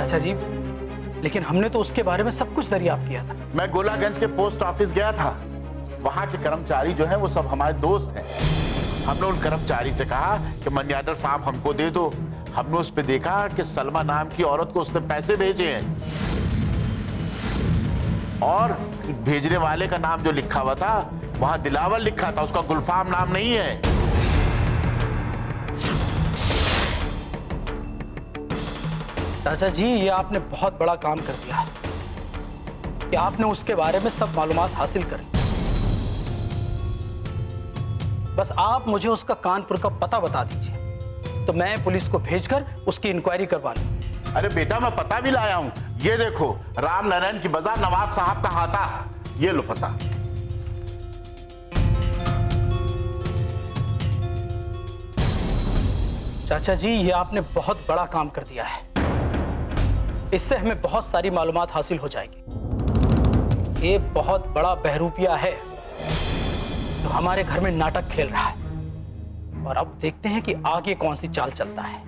चाचा जी, लेकिन हमने तो उसके बारे में सब कुछ दरियाफ्त किया था। मैं गोलागंज के पोस्ट ऑफिस गया था, वहां के कर्मचारी जो हैं वो सब हमारे दोस्त हैं। हमने उन कर्मचारी से कहा कि मनी ऑर्डर फॉर्म हमको दे दो। हमने उस पे देखा कि सलमा नाम की औरत को उसने पैसे भेजे हैं और भेजने वाले का नाम जो लिखा हुआ था वहां दिलावर लिखा था, उसका गुलफाम नाम नहीं है। चाचा जी, ये आपने बहुत बड़ा काम कर दिया कि आपने उसके बारे में सब मालूमात हासिल कर ली। बस आप मुझे उसका कानपुर का पता बता दीजिए तो मैं पुलिस को भेजकर उसकी इंक्वायरी करवा लूं। अरे बेटा, मैं पता भी लाया हूं। ये देखो, राम नारायण की बाजार, नवाब साहब का हाथा। ये लो पता। चाचा जी, ये आपने बहुत बड़ा काम कर दिया है। इससे हमें बहुत सारी मालूमात हासिल हो जाएगी। ये बहुत बड़ा बहरूपिया है जो हमारे घर में नाटक खेल रहा है और अब देखते हैं कि आगे कौन सी चाल चलता है।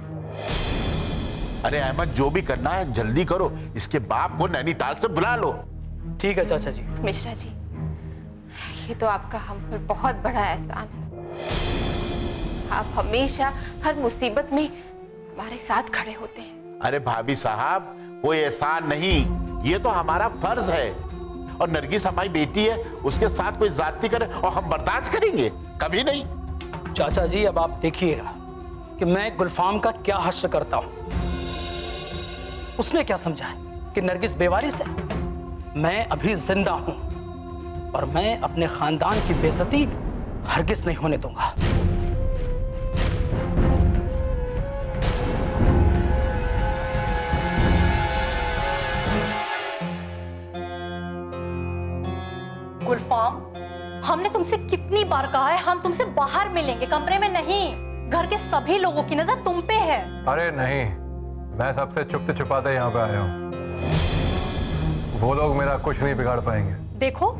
अरे अहमद, जो भी करना है जल्दी करो, इसके बाप को नैनीताल से बुला लो। ठीक है चाचा जी। मिश्रा जी, ये तो आपका हम पर बहुत बड़ा एहसान है। आप हमेशा हर मुसीबत में हमारे साथ खड़े होते हैं। अरे भाभी साहब, कोई एहसान नहीं, ये तो हमारा फर्ज है। और नरगिस हमारी बेटी है, उसके साथ कोई ज्यादती करे और हम बर्दाश्त करेंगे? कभी नहीं। चाचा जी, अब आप देखिएगा कि मैं गुलफाम का क्या हश्र करता हूं। उसने क्या समझा है कि नरगिस बेवारिस है? मैं अभी जिंदा हूं और मैं अपने खानदान की बेइज्जती हरगिज नहीं होने दूंगा। गुलफाम, हमने तुमसे कितनी बार कहा है हम तुमसे बाहर मिलेंगे, कमरे में नहीं। घर के सभी लोगों की नजर तुम पे है। अरे नहीं, मैं सबसे छुपते छुपाते यहाँ पे आया हूँ। वो लोग मेरा कुछ नहीं बिगाड़ पाएंगे। देखो,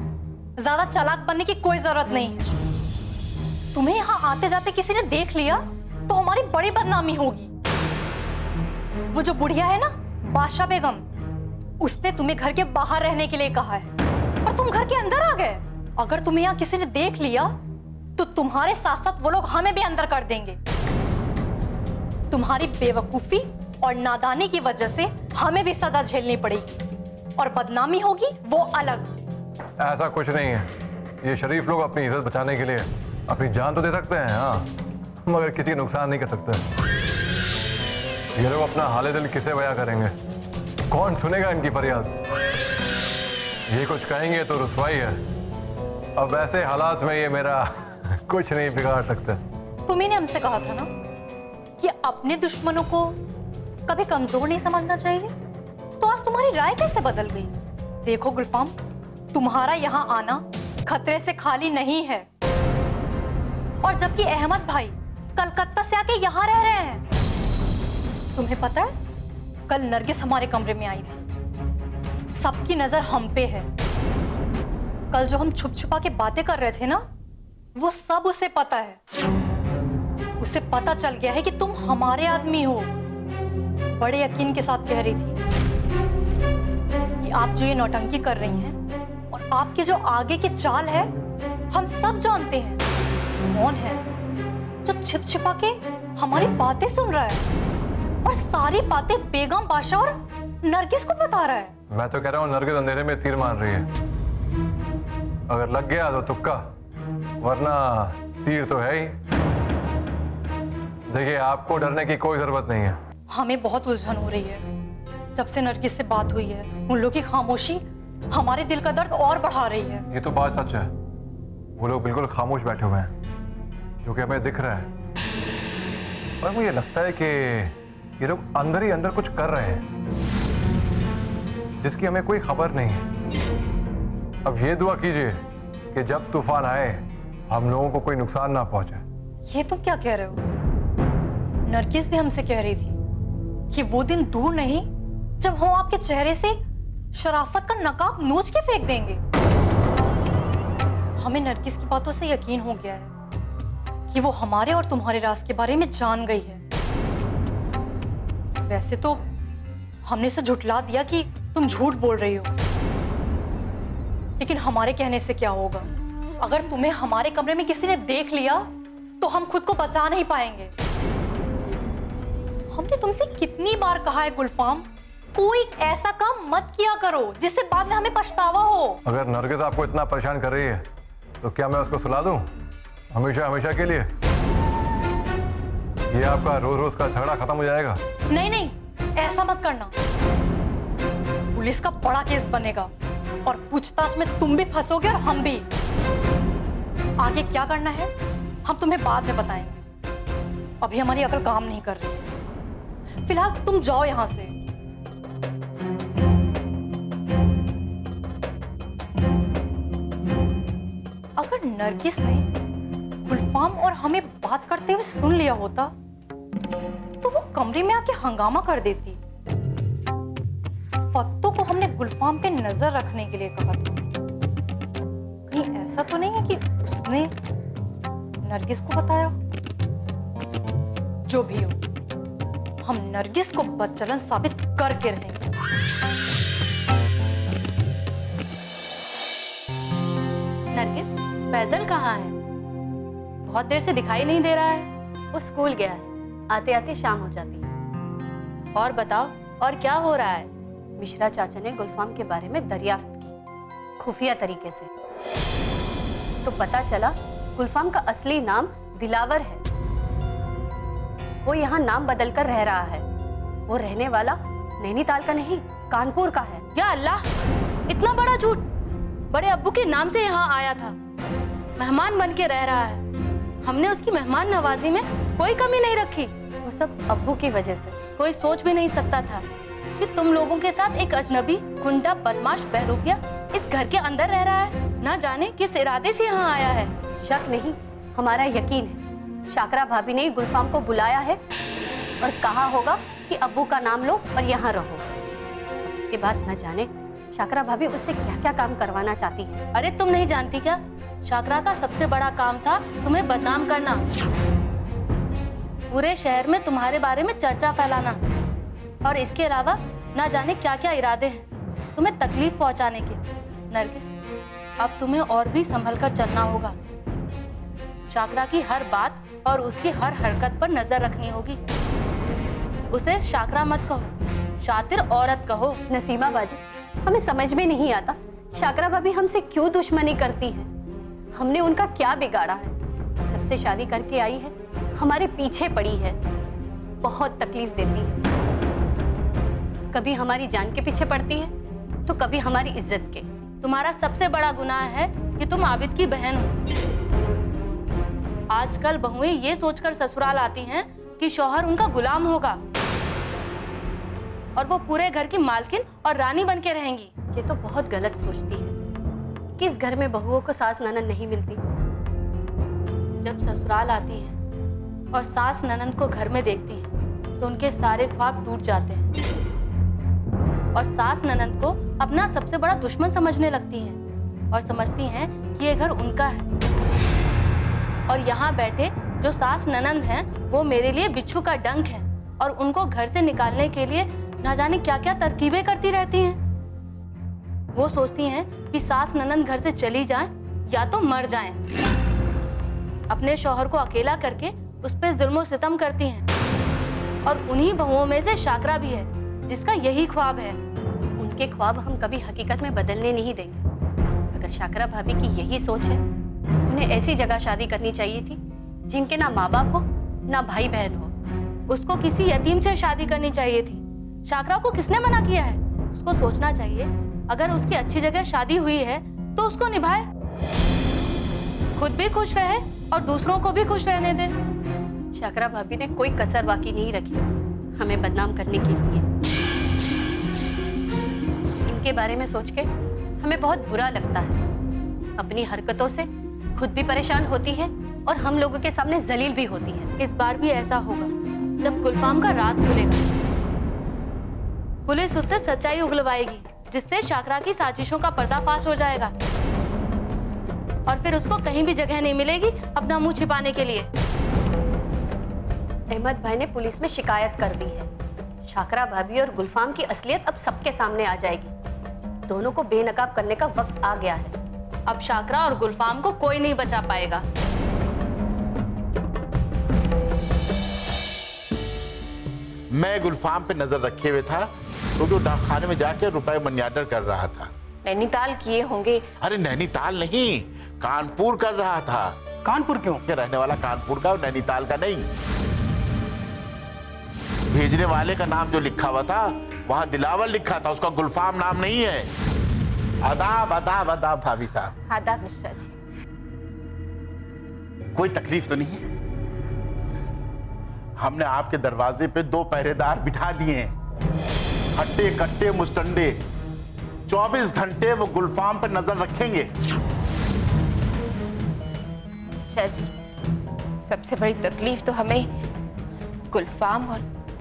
ज्यादा चालाक बनने की कोई जरूरत नहीं है। तुम्हें यहाँ आते जाते किसी ने देख लिया तो हमारी बड़ी बदनामी होगी। वो जो बुढ़िया है ना, बादशाह बेगम, उसने तुम्हें घर के बाहर रहने के लिए कहा है और तुम घर के अंदर आ गए। अगर तुम्हें यहाँ किसी ने देख लिया तो तुम्हारे साथ साथ वो लोग हमें भी अंदर कर देंगे। तुम्हारी बेवकूफी और नादानी की वजह से हमें भी सजा झेलनी पड़ेगी और बदनामी होगी वो अलग। ऐसा कुछ नहीं है। ये शरीफ लोग अपनी इज्जत बचाने के लिए अपनी जान तो दे सकते हैं, हाँ, मगर किसी नुकसान नहीं कर सकते। ये लोग अपना हाले दिल किसे बयां करेंगे? कौन सुनेगा इनकी फरियाद? ये कुछ कहेंगे तो रुसवाई है। अब ऐसे हालात में ये मेरा कुछ नहीं बिगाड़ सकते। तुम्ही ने हमसे कहा था ना कि अपने दुश्मनों को कभी कमजोर नहीं समझना चाहिए, तो आज तुम्हारी राय कैसे बदल गई? देखो गुलफाम, तुम्हारा यहाँ आना खतरे से खाली नहीं है। और जबकि अहमद भाई कलकत्ता से आके यहाँ रह रहे हैं। तुम्हें पता है, कल नरगिस हमारे कमरे में आई थी। सबकी नजर हम पे है। कल जो हम छुप छुपा के बातें कर रहे थे ना, वो सब उसे पता है। उसे पता चल गया है कि तुम हमारे आदमी हो। बड़े यकीन के साथ कह रही थी कि आप जो ये नौटंकी कर रही हैं और आपके जो आगे की चाल है, हम सब जानते हैं। कौन है जो छिप छिपा के हमारी बातें सुन रहा है और सारी बातें बेगम बादशाह और नरगिस को बता रहा है? मैं तो कह रहा हूँ नरगिस अंधेरे में तीर मार रही है। अगर लग गया तो तुक्का, वरना तीर तो है ही। देखिए, आपको डरने की कोई जरूरत नहीं है। हमें बहुत उलझन हो रही है जब से नरगिस से बात हुई है। उन लोगों की खामोशी हमारे दिल का दर्द और बढ़ा रही है। ये तो बात सच है। वो लोग बिल्कुल खामोश बैठे हुए हैं, जो कि हमें दिख रहा है। और मुझे लगता है कि ये लोग अंदर ही अंदर कुछ कर रहे हैं जिसकी हमें कोई खबर नहीं है। अब ये दुआ कीजिए कि जब तूफान आए हम लोगों को कोई नुकसान ना पहुंचे। ये तुम क्या कह रहे हो? नरगिस भी हमसे कह रही थी कि वो दिन दूर नहीं जब हम आपके चेहरे से शराफत का नकाब नोच के फेंक देंगे। हमें नरगिस की बातों से यकीन हो गया है कि वो हमारे और तुम्हारे राज के बारे में जान गई है। वैसे तो हमने उसे झुठला दिया कि तुम झूठ बोल रही हो। लेकिन हमारे कहने से क्या होगा? अगर तुम्हें हमारे कमरे में किसी ने देख लिया तो हम खुद को बचा नहीं पाएंगे। हमने तुमसे कितनी बार कहा है गुलफाम, कोई ऐसा काम मत किया करो जिससे बाद में हमें पछतावा हो। अगर नरगिस आपको इतना परेशान कर रही है तो क्या मैं उसको सुला दूं हमेशा हमेशा के लिए? ये आपका रोज रोज का झगड़ा खत्म हो जाएगा। नहीं नहीं, ऐसा मत करना। पुलिस का बड़ा केस बनेगा और पूछताछ में तुम भी फंसोगे और हम भी। आगे क्या करना है हम तुम्हें बाद में बताएंगे। अभी हमारी अकल काम नहीं कर रही। फिलहाल तुम जाओ यहां से। अगर नरगिस ने गुलफाम और हमें बात करते हुए सुन लिया होता तो वो कमरे में आके हंगामा कर देती। फत्तो को हमने गुलफाम पे नजर रखने के लिए कहा था। कहीं ऐसा तो नहीं है कि उसने नरगिस को बताया? जो भी हो, हम नरगिस को बदचलन साबित करके रहेंगे। नरगिस, फैजल कहाँ है? बहुत देर से दिखाई नहीं दे रहा है। वो स्कूल गया है, आते आते शाम हो जाती है। और बताओ, और क्या हो रहा है? मिश्रा चाचा ने गुलफाम के बारे में दरियाफ्त की, खुफिया तरीके से। तो पता चला गुलफाम का असली नाम दिलावर है। वो यहाँ नाम बदलकर रह रहा है। वो रहने वाला नैनीताल का नहीं, कानपुर का है। या अल्लाह, इतना बड़ा झूठ! बड़े अब्बू के नाम से यहाँ आया था, मेहमान बन के रह रहा है। हमने उसकी मेहमान नवाजी में कोई कमी नहीं रखी। वो सब अब्बू की वजह से। कोई सोच भी नहीं सकता था कि तुम लोगों के साथ एक अजनबी, गुंडा, बदमाश, बहरूपिया इस घर के अंदर रह रहा है। ना जाने किस इरादे से यहाँ आया है। शक नहीं, हमारा यकीन है। शाकरा भाभी ने गुलफाम को बुलाया है और कहा होगा कि अब्बू का नाम लो और यहाँ रहो। उसके बाद न जाने शाकरा भाभी उससे क्या क्या काम करवाना चाहती है। अरे तुम नहीं जानती क्या? शाकरा का सबसे बड़ा काम था तुम्हें बदनाम करना, पूरे शहर में तुम्हारे बारे में चर्चा फैलाना, और इसके अलावा ना जाने क्या क्या इरादे हैं तुम्हें तकलीफ पहुंचाने के। नरगिस, अब तुम्हें और भी संभल कर चलना होगा। शाकरा की हर बात और उसकी हर हरकत पर नजर रखनी होगी। उसे शाकरा मत कहो, शातिर औरत कहो। नसीमा बाजी, हमें समझ में नहीं आता शाकरा भाभी हमसे क्यों दुश्मनी करती है। हमने उनका क्या बिगाड़ा है? जब से शादी करके आई है हमारे पीछे पड़ी है, बहुत तकलीफ देती है। कभी हमारी जान के पीछे पड़ती है तो कभी हमारी इज्जत के। तुम्हारा सबसे बड़ा गुनाह है कि तुम आबिद की बहन हो। आजकल बहुएं ये सोचकर ससुराल आती हैं कि शौहर उनका गुलाम होगा और वो पूरे घर की मालकिन और रानी बन के रहेंगी। ये तो बहुत गलत सोचती है। किस घर में बहुओं को सास ननद नहीं मिलती? जब ससुराल आती है और सास ननद को घर में देखती है तो उनके सारे ख्वाब टूट जाते हैं और सास ननद को अपना सबसे बड़ा दुश्मन समझने लगती हैं और समझती हैं कि ये घर उनका है। और यहाँ बैठे जो सास ननद हैं वो मेरे लिए बिच्छू का डंक है और उनको घर से निकालने के लिए ना जाने क्या क्या तरकीबें करती रहती हैं। वो सोचती हैं कि सास ननद घर से चली जाए या तो मर जाएं। अपने शौहर को अकेला करके उस पे जुल्म सितम करती हैं और उन्हीं बहुओं में से शाकरा भी है जिसका यही ख्वाब है। उनके ख्वाब हम कभी हकीकत में बदलने नहीं देंगे। अगर शाकरा भाभी की यही सोच है, उन्हें ऐसी जगह शादी करनी चाहिए थी जिनके ना माँ बाप हो ना भाई बहन हो। उसको किसी यतीम से शादी करनी चाहिए थी। शाकरा को किसने मना किया है? उसको सोचना चाहिए अगर उसकी अच्छी जगह शादी हुई है तो उसको निभाए, खुद भी खुश रहे और दूसरों को भी खुश रहने दे। शाकरा भाभी ने कोई कसर बाकी नहीं रखी हमें बदनाम करने के लिए। इनके बारे में सोच के हमें बहुत बुरा लगता है। अपनी हरकतों से खुद भी परेशान होती है और हम लोगों के सामने जलील भी होती है। इस बार भी ऐसा होगा जब गुलफाम का राज खुलेगा। पुलिस उससे सच्चाई उगलवाएगी जिससे शाकरा की साजिशों का पर्दाफाश हो जाएगा और फिर उसको कहीं भी जगह नहीं मिलेगी अपना मुंह छिपाने के लिए। अहमद भाई ने पुलिस में शिकायत कर दी है। शाकरा भाभी और गुलफाम की असलियत अब सबके सामने आ जाएगी। दोनों को बेनकाब करने का वक्त आ गया है। अब शाकरा और गुलफाम को कोई नहीं बचा पाएगा। मैं गुलफाम पे नजर रखे हुए था क्योंकि वो डाकखाने में जाके रुपए मनी ऑर्डर कर रहा था। नैनीताल किए होंगे। अरे नैनीताल नहीं, कानपुर कर रहा था। कानपुर क्यों? के रहने वाला कानपुर का और नैनीताल का नहीं। भेजने वाले का नाम जो लिखा हुआ था वहां दिलावर लिखा था, उसका गुलफाम नाम नहीं है। आदाब आदाब आदाब भाभी साहब। आदाब मिश्रा जी। कोई तकलीफ तो नहीं है? हमने आपके दरवाजे पे 2 पहरेदार बिठा दिए हैं, हट्टे कट्टे मुस्टंडे। 24 घंटे वो गुलफाम पर नजर रखेंगे। मिश्रा जी, सबसे बड़ी तकलीफ तो हमें गुलफाम और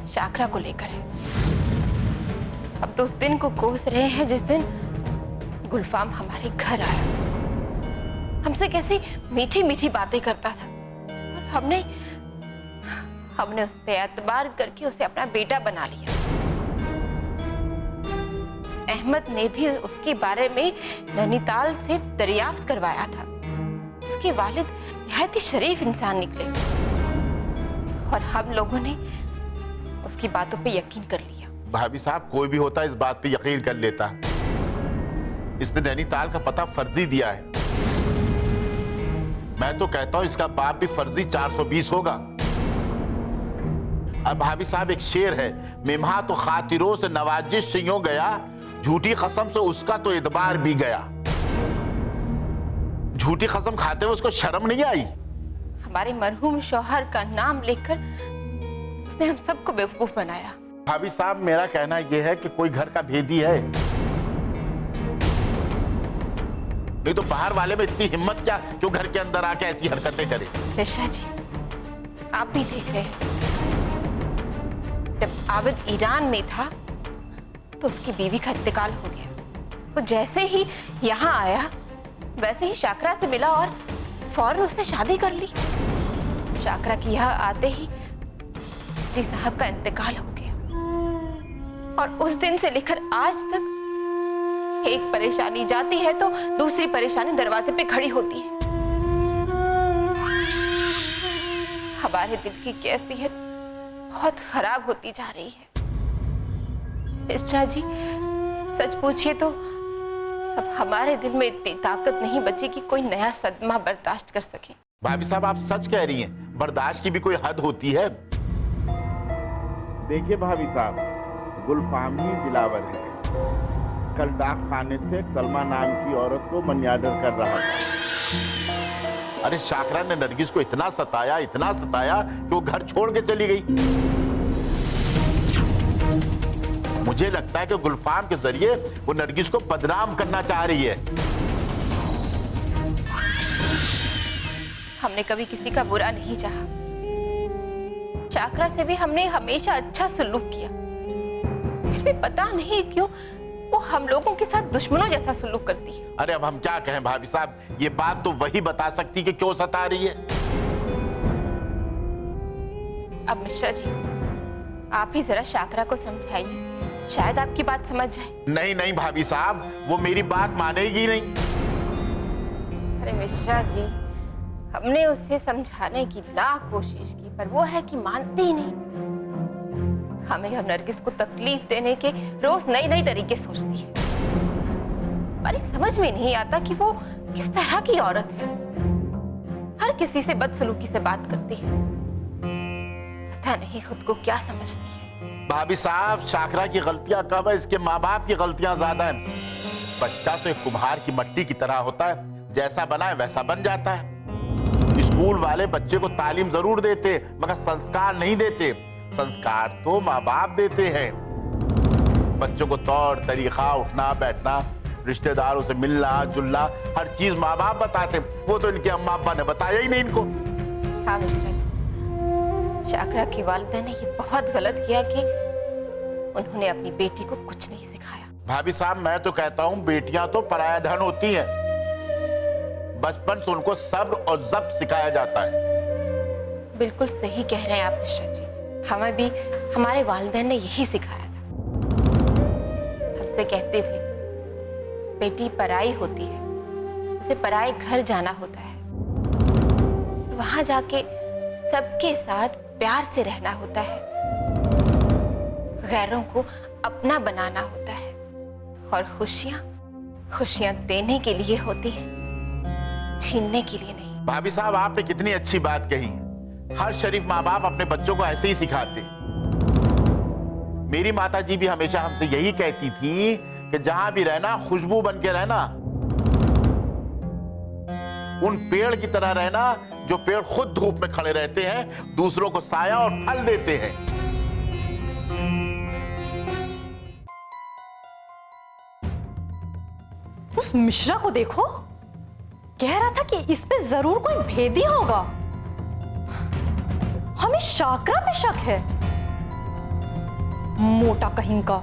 शाकरा को लेकर है। अब तो उस दिन को कोस रहे हैं जिस दिन गुलफाम हमारे घर आया, हमसे कैसी मीठी मीठी बातें करता था और हमने उस पे एतबार करके उसे अपना बेटा बना लिया। अहमद ने भी उसके बारे में नैनीताल से दरियाफ्त करवाया था। उसके वालिद निहायत ही शरीफ इंसान निकले और हम लोगों ने उसकी बातों पे यकीन कर लिया। भाभी साहब, कोई भी होता इस बात पे यकीन कर लेता। इसने नैनीताल का पता फर्जी दिया है। मैं तो कहता हूं इसका बाप भी फर्जी 420 होगा। अब भाभी साहब, एक शेर है, मेमहा तो खातिरों से नवाजिश से यूं गया, झूठी कसम से उसका तो इतबार भी गया। झूठी कसम खाते हुए उसको शर्म नहीं आई? हमारे मरहूम शौहर का नाम लेकर उसने हम सबको बेवकूफ बनाया। भाभी साहब, मेरा कहना यह है कि कोई घर का भेदी है, नहीं तो बाहर वाले में इतनी हिम्मत क्या क्यों घर के अंदर आके ऐसी हरकतें करे? मिश्रा जी, आप भी देख रहे हैं, जब आबिद ईरान में था तो उसकी बीवी का इंतकाल हो गया। वो जैसे ही यहाँ आया वैसे ही शाकरा से मिला और फौरन उसने शादी कर ली। शाकरा की यहाँ आते ही अली साहब का इंतकाल हो गया और उस दिन से लेकर आज तक एक परेशानी जाती है तो दूसरी परेशानी दरवाजे पे खड़ी होती है। हमारे दिल की कैफियत बहुत खराब होती जा रही है। मिश्रा जी, सच पूछिए तो अब हमारे दिल में इतनी ताकत नहीं बची कि कोई नया सदमा बर्दाश्त कर सके। भाभी साहब, आप सच कह रही हैं, बर्दाश्त की भी कोई हद होती है। देखिए भाभी साहब, गुलफाम ही दिलावर है। कल डाक खाने से सलमा नाम की औरत को मनी ऑर्डर कर रहा था। अरे शाकरा ने नरगिस को इतना सताया कि वो घर छोड़ के चली गई। मुझे लगता है कि गुलफाम के जरिए वो नरगिस को बदनाम करना चाह रही है। हमने कभी किसी का बुरा नहीं चाहा। शाकरा से भी हमने हमेशा अच्छा सलूक किया, फिर भी पता नहीं क्यों वो हम लोगों के साथ दुश्मनों जैसा सलूक करती है। अरे अब हम क्या कहें भाभी साहब, ये बात तो वही बता सकती कि क्यों सता रही है। अब मिश्रा जी, आप ही जरा शाकरा को समझाइए, शायद आपकी बात समझ जाए। नहीं नहीं भाभी साहब, वो मेरी बात मानेगी नहीं। अरे मिश्रा जी, हमने उसे समझाने की लाख कोशिश की पर वो है कि मानती ही नहीं। हमें और नरगिस को तकलीफ देने के रोज नए नए तरीके सोचती है। हमारी समझ में नहीं आता कि वो किस तरह की औरत है। हर किसी से बदसलूकी से बात करती है, पता नहीं खुद को क्या समझती है। भाभी साहब, शाकरा की गलतियां कम है, इसके माँ बाप की गलतियां ज्यादा है। बच्चा तो एक कुम्हार की मट्टी की तरह होता है, जैसा बनाए वैसा बन जाता है। स्कूल वाले बच्चे को तालीम जरूर देते मगर संस्कार नहीं देते। संस्कार तो माँ बाप देते हैं। बच्चों को तौर तरीका, उठना बैठना, रिश्तेदारों से मिलना जुलना, हर चीज माँ बाप बताते। वो तो इनके अम्मा अब्बा ने बताया ही नहीं इनको। हाँ मिश्रा जी, शाकरा की वालिदा ने ये बहुत गलत किया कि उन्होंने अपनी बेटी को कुछ नहीं सिखाया। भाभी साहब, मैं तो कहता हूँ बेटियां तो पराया धन होती हैं। बचपन से उनको सब्र और जब्त सिखाया जाता है। बिल्कुल सही कह रहे हैं आप मिश्रा जी। हमें भी हमारे वालिदैन ने यही सिखाया था। हमसे कहते थे बेटी पराई होती है, उसे पराए घर जाना होता है, वहां जाके सबके साथ प्यार से रहना होता है, गैरों को अपना बनाना होता है और खुशियां देने के लिए होती हैं, छीनने के लिए नहीं। भाभी साहब, आपने कितनी अच्छी बात कही। हर शरीफ माँ बाप अपने बच्चों को ऐसे ही सिखाते। मेरी माता जी भी हमेशा हमसे यही कहती थी कि जहां भी रहना खुशबू बन के रहना, उन पेड़ की तरह रहना जो पेड़ खुद धूप में खड़े रहते हैं, दूसरों को साया और फल देते हैं। उस मिश्रा को देखो, कह रहा था कि इस पे जरूर कोई भेदी होगा। हमें शाकरा पे शक है। मोटा कहीं का,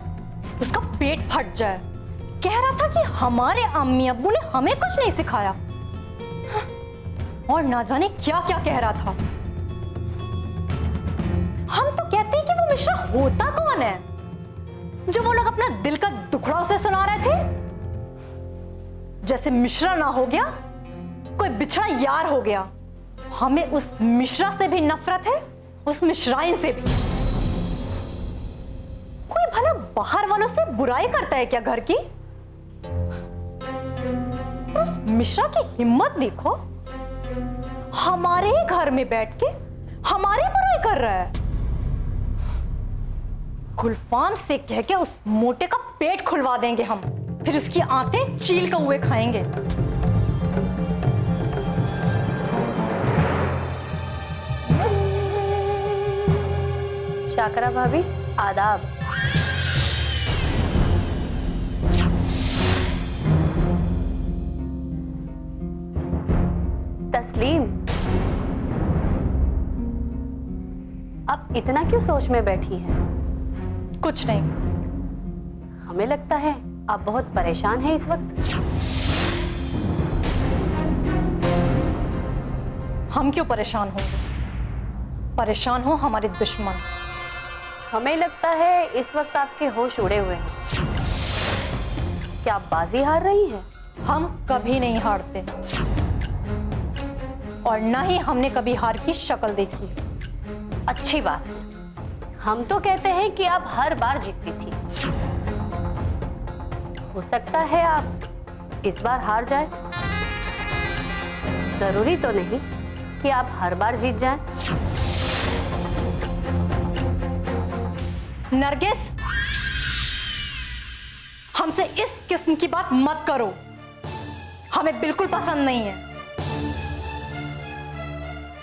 उसका पेट फट जाए। कह रहा था कि हमारे अम्मी अब्बू ने हमें कुछ नहीं सिखाया, और ना जाने क्या क्या कह रहा था। हम तो कहते हैं कि वो मिश्रा होता कौन है जो वो लोग अपना दिल का दुखड़ा उसे सुना रहे थे। जैसे मिश्रा ना हो गया, कोई बिछड़ा यार हो गया। हमें उस मिश्रा से भी नफरत है, उस मिश्राइन से भी। कोई भला बाहर वालों से बुराई करता है क्या घर की? उस मिश्रा की हिम्मत देखो, हमारे ही घर में बैठ के हमारी बुराई कर रहा है। गुलफाम से कह के उस मोटे का पेट खुलवा देंगे हम, फिर उसकी आंतें चील कौए खाएंगे। शाकरा भाभी, आदाब। तस्लीम, आप इतना क्यों सोच में बैठी हैं? कुछ नहीं। हमें लगता है आप बहुत परेशान हैं इस वक्त। हम क्यों परेशान होंगे? परेशान हो हमारे दुश्मन। हमें लगता है इस वक्त आपके होश उड़े हुए हैं। क्या आप बाजी हार रही हैं? हम कभी नहीं हारते, और ना ही हमने कभी हार की शक्ल देखी है। अच्छी बात है। हम तो कहते हैं कि आप हर बार जीतती थी। हो सकता है आप इस बार हार जाए। जरूरी तो नहीं कि आप हर बार जीत जाएं। नरगिस, हमसे इस किस्म की बात मत करो, हमें बिल्कुल पसंद नहीं है।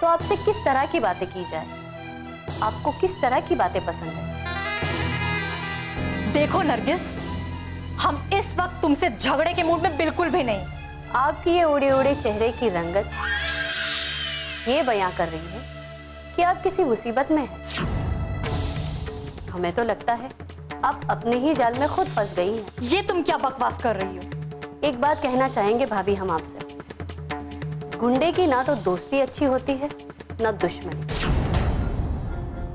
तो आपसे किस तरह की बातें की जाए? आपको किस तरह की बातें पसंद है? देखो नरगिस, हम इस वक्त तुमसे झगड़े के मूड में बिल्कुल भी नहीं। आपकी ये उड़े उड़े चेहरे की रंगत ये बयां कर रही है कि आप किसी मुसीबत में हैं। हमें तो लगता है आप अपने ही जाल में खुद फंस गई हैं। ये तुम क्या बकवास कर रही हो? एक बात कहना चाहेंगे भाभी हम आपसे, गुंडे की ना तो दोस्ती अच्छी होती है ना दुश्मनी।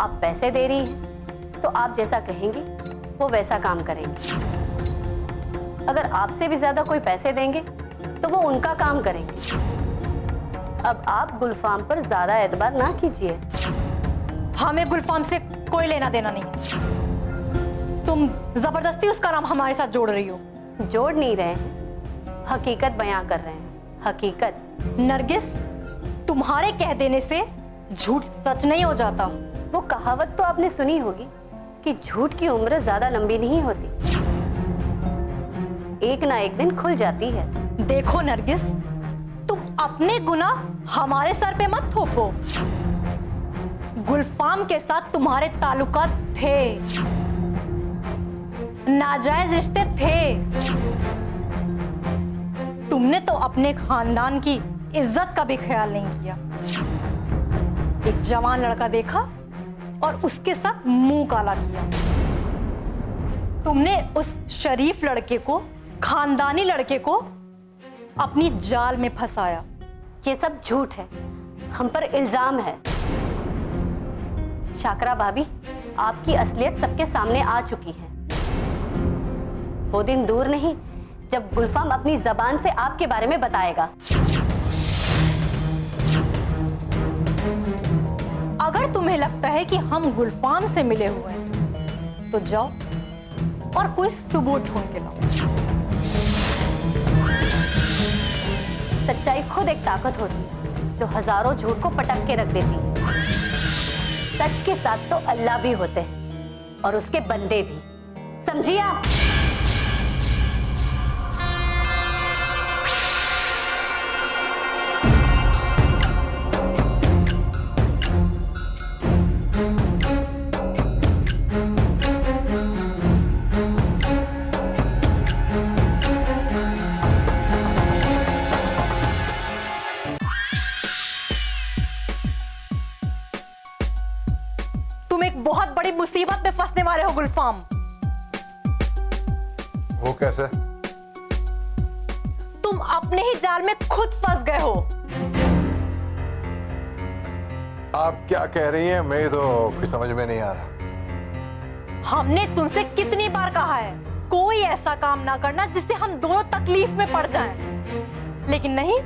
आप पैसे दे रही हैं तो आप जैसा कहेंगी वो वैसा काम करेंगे। अगर आपसे भी ज्यादा कोई पैसे देंगे तो वो उनका काम करेंगे। अब आप गुलफाम पर ज्यादा एतबार ना कीजिए। हमें गुलफाम से कोई लेना देना नहीं है। तुम जबरदस्ती उसका नाम हमारे साथ जोड़ रही हो। जोड़ नहीं रहे हैं, हकीकत बयां कर रहे हैं। हकीकत। नरगिस, तुम्हारे कह देने से झूठ सच नहीं हो जाता। वो कहावत तो आपने सुनी होगी कि झूठ की उम्र ज्यादा लंबी नहीं होती, एक ना एक दिन खुल जाती है। देखो नरगिस, तुम अपने गुनाह हमारे सर पे मत थोपो। गुलफाम के साथ तुम्हारे ताल्लुकात थे, नाजायज रिश्ते थे। तुमने तो अपने खानदान की इज्जत का भी ख्याल नहीं किया। एक जवान लड़का देखा और उसके साथ मुंह काला किया। तुमने उस शरीफ लड़के को, खानदानी लड़के को अपनी जाल में फंसाया। ये सब झूठ है, हम पर इल्जाम है। शाकरा भाभी, आपकी असलियत सबके सामने आ चुकी है। वो दिन दूर नहीं जब गुलफाम अपनी जबान से आपके बारे में बताएगा। अगर तुम्हें लगता है कि हम गुलफाम से मिले हुए हैं तो जाओ और कोई सबूत ढूंढ के लाओ। सच्चाई खुद एक ताकत होती है जो हजारों झूठ को पटक के रख देती है। सच के साथ तो अल्लाह भी होते हैं और उसके बंदे भी, समझिए आप। तुम एक बहुत बड़ी मुसीबत में फंसने वाले हो गुलफाम। वो कैसे? तुम अपने ही जाल में खुद फंस गए हो। आप क्या कह रही हैं? मैं तो कुछ समझ में नहीं आ रहा। हमने तुमसे कितनी बार कहा है कोई ऐसा काम ना करना जिससे हम दोनों तकलीफ में पड़ जाएं। लेकिन नहीं,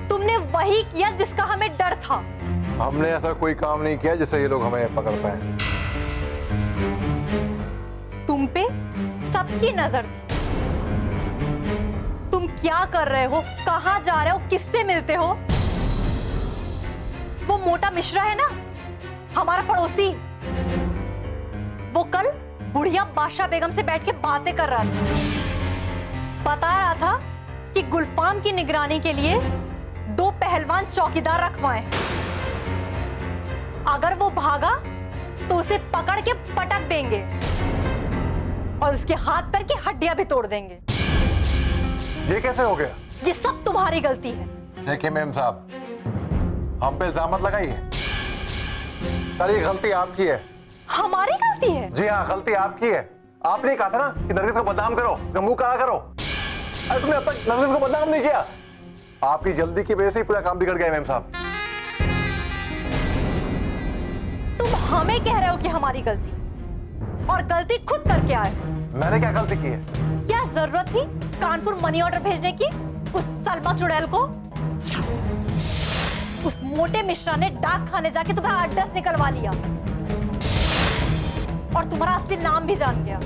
तुमने वही किया जिसका हमें डर था। हमने ऐसा कोई काम नहीं किया जिससे ये लोग हमें पकड़ पाए। तुम पे सबकी नजर थी। तुम क्या कर रहे हो, कहां जा रहे हो, किससे मिलते हो? वो मोटा मिश्रा है ना, हमारा पड़ोसी, वो कल बुढ़िया बादशाह बेगम से बैठ के बातें कर रहा था। बता रहा था कि गुलफाम की निगरानी के लिए 2 पहलवान चौकीदार रखवाएं। अगर वो भागा तो उसे पकड़ के पटक देंगे और उसके हाथ पैर की हड्डियां भी तोड़ देंगे। ये कैसे हो गया? ये सब तुम्हारी गलती है। देखिए मेम साहब, हम पे इल्जाम मत लगाइए। सारी गलती आपकी है। हमारी गलती है? जी हाँ, गलती आपकी है। आपने कहा था ना कि नरगिस को बदनाम करो, इसका मुंह काला करो। अरे तुमने अब तक नरगिस को बदनाम नहीं किया। आपकी जल्दी की वजह से ही पूरा काम बिगड़ गया मेम साहब। तुम हमें कह रहे हो कि हमारी गलती, और गलती खुद करके आए हो। मैंने क्या गलती की है? क्या जरूरत थी कानपुर मनी ऑर्डर भेजने की उस सलमा चुड़ैल को? उस मोटे मिश्रा ने डाक खाने जाके तुम्हारा एड्रेस निकलवा लिया और तुम्हारा असली नाम भी जान गया।